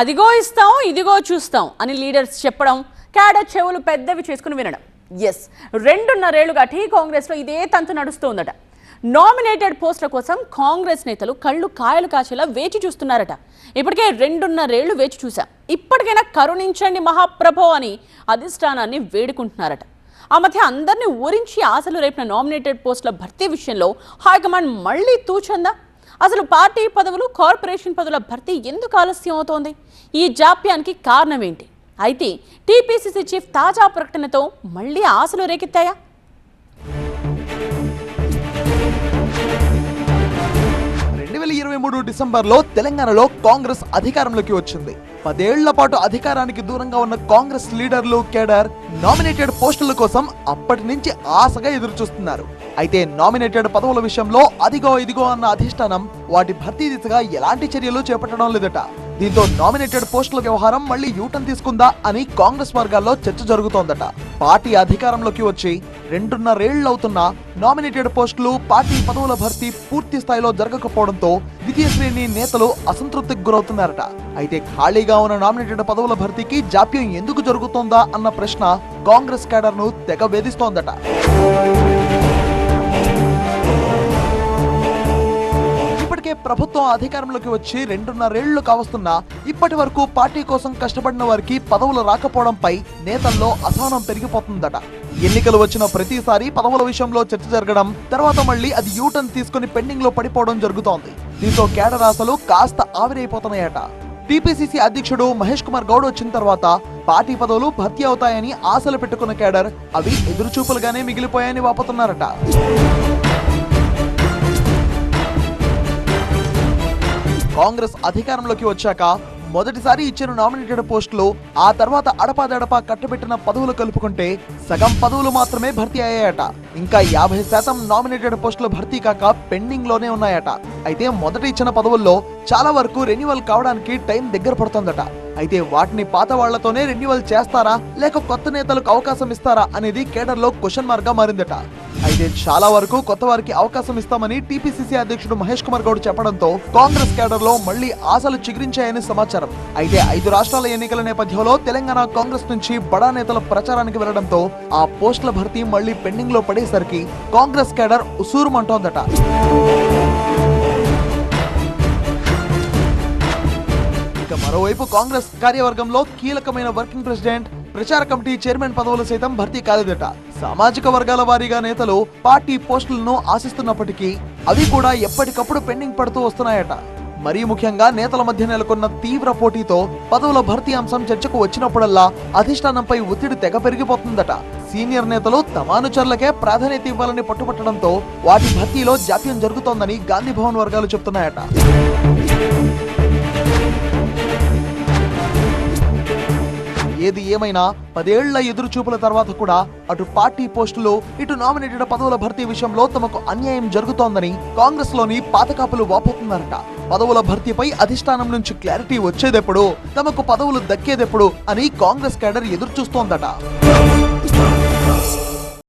అదిగో ఇస్తాం ఇదిగో చూస్తాం అని లీడర్స్ చెప్పడం, క్యాడర్ చెవులు పెద్దవి చేసుకుని వినడం. ఎస్, 2.5 ఏళ్లుగా టీ కాంగ్రెస్లో ఇదే తంతు నడుస్తోందట. నామినేటెడ్ పోస్టుల కోసం కాంగ్రెస్ నేతలు కళ్ళు కాయలు కాచేలా వేచి చూస్తున్నారట. ఇప్పటికే 2.5 ఏళ్లు వేచి చూశాం, ఇప్పటికైనా కరుణించండి మహాప్రభో అని అధిష్టానాన్ని వేడుకుంటున్నారట. ఆ మధ్య అందరినీ ఊరించి ఆశలు రేపిన నామినేటెడ్ పోస్టుల భర్తీ విషయంలో హైకమాండ్ మళ్లీ తూచందా? అసలు పార్టీ పదవులు, కార్పొరేషన్ పదవుల భర్తీ ఎందుకు ఆలస్యం అవుతోంది? ఈ జాప్యానికి కారణం ఏంటి? అయితే టీపీసీసీ చీఫ్ తాజా ప్రకటనతో మళ్లీ ఆశలు రేకెత్తాయా? డిసెంబర్లో తెలంగాణలో కాంగ్రెస్ అధికారంలోకి వచ్చింది. 10 ఏళ్ల పాటు అధికారానికి దూరంగా ఉన్న కాంగ్రెస్ లీడర్లు, కేడర్ నామినేటెడ్ పోస్టుల కోసం అప్పటి నుంచి ఆశగా ఎదురు చూస్తున్నారు. అయితే నామినేటెడ్ పదవుల విషయంలో అదిగో ఇదిగో అన్న అధిష్టానం వాటి భర్తీ దిశగా ఎలాంటి చర్యలు చేపట్టడం లేదట. దీంతో నామినేటెడ్ పోస్టుల వ్యవహారం మళ్లీ యూటర్న్ తీసుకుందా అని కాంగ్రెస్ వర్గాల్లో చర్చ జరుగుతోందట. పార్టీ అధికారంలోకి వచ్చి 2.5 ఏళ్లవుతున్నా నామినేటెడ్ పోస్టులు, పార్టీ పదవుల భర్తీ పూర్తి స్థాయిలో జరగకపోవడంతో ద్వితీయ శ్రేణి నేతలు అసంతృప్తికి గురవుతున్నారట. అయితే ఖాళీగా ఉన్న నామినేటెడ్ పదవుల భర్తీకి జాప్యం ఎందుకు జరుగుతోందా అన్న ప్రశ్న కాంగ్రెస్ కేడర్ ను తెగ వేధిస్తోందట. ప్రభుత్వం అధికారంలోకి వచ్చి 2.5 ఏళ్లు కావస్తున్నా ఇప్పటి వరకు పార్టీ కోసం కష్టపడిన వారికి పదవులు రాకపోవడంపై నేతల్లో అసహనం పెరిగిపోతుందట. ఎన్నికలు వచ్చిన ప్రతిసారి పదవుల విషయంలో చర్చ జరగడం, తర్వాత మళ్లీ అది యూటర్న్ తీసుకుని పెండింగ్ లో పడిపోవడం జరుగుతోంది. దీంతో కేడర్ ఆశలు కాస్త ఆవిరైపోతున్నాయట. టీపీసీసీ అధ్యక్షుడు మహేష్ కుమార్ గౌడ్ వచ్చిన తర్వాత పార్టీ పదవులు భర్తీ అవుతాయని ఆశలు పెట్టుకున్న కేడర్ అవి ఎదురుచూపులుగానే మిగిలిపోయాయని వాపోతున్నారట. కాంగ్రెస్ అధికారంలోకి వచ్చాక మొదటిసారి ఇచ్చిన నామినేటెడ్ పోస్టులు, ఆ తర్వాత అడపాదడపా కట్టబెట్టిన పదవులు కలుపుకుంటే సగం పదవులు మాత్రమే భర్తీ అయ్యాయట. ఇంకా 50% నామినేటెడ్ పోస్టులు భర్తీ కాక పెండింగ్ లోనే ఉన్నాయట. అయితే మొదట ఇచ్చిన పదవుల్లో చాలా వరకు రెన్యువల్ కావడానికి టైం దగ్గర పడుతుందట. అయితే వాటిని పాత వాళ్లతోనే రెన్యువల్ చేస్తారా, లేక కొత్త నేతలకు అవకాశం ఇస్తారా అనేది కేడర్ లో క్వశ్చన్ మార్క్ గా మారిందట. అయితే చాలా వరకు కొత్త వారికి అవకాశం ఇస్తామని టీపీసీసీ అధ్యక్షుడు మహేష్ కుమార్ గౌడ్ చెప్పడంతో కాంగ్రెస్ కేడర్ లో మళ్లీ ఆశలు చిగురించాయని సమాచారం. అయితే 5 రాష్ట్రాల ఎన్నికల నేపథ్యంలో తెలంగాణ కాంగ్రెస్ నుంచి బడా నేతల ప్రచారానికి వెళ్లడంతో ఆ పోస్టుల భర్తీ మళ్లీ పెండింగ్ లో పడేసరికి కాంగ్రెస్ కేడర్ ఉసూరుమంటోందట. మరోవైపు కాంగ్రెస్ కార్యవర్గంలో కీలకమైన వర్కింగ్ ప్రెసిడెంట్, ప్రచార కమిటీ చైర్మన్ పదవులు సైతం భర్తీ కాలేదట. సామాజిక వర్గాల వారీగా నేతలు పార్టీ పోస్టులను ఆశిస్తున్నప్పటికీ అవి కూడా ఎప్పటికప్పుడు పెండింగ్ పడుతూ వస్తున్నాయట. మరీ ముఖ్యంగా నేతల మధ్య నెలకొన్న తీవ్ర పోటీతో పదవుల భర్తీ అంశం చర్చకు వచ్చినప్పుడల్లా అధిష్టానంపై ఒత్తిడి తెగ పెరిగిపోతుందట. సీనియర్ నేతలు తమ అనుచరులకే ప్రాధాన్యత ఇవ్వాలని పట్టుబట్టడంతో వాటి భర్తీలో జాప్యం జరుగుతోందని గాంధీ భవన్ వర్గాలు చెబుతున్నాయట. ఏది ఏమైనా 10 ఏళ్ల ఎదురు చూపుల తర్వాత కూడా అటు పార్టీ పోస్టులు, ఇటు నామినేటెడ్ పదవుల భర్తీ విషయంలో తమకు అన్యాయం జరుగుతోందని కాంగ్రెస్ లోని పాతకాపులు వాపోతున్నారట. పదవుల భర్తీపై అధిష్టానం నుంచి క్లారిటీ వచ్చేదెప్పుడు, తమకు పదవులు దక్కేదెప్పుడు అని కాంగ్రెస్ కేడర్ ఎదురు చూస్తోందట.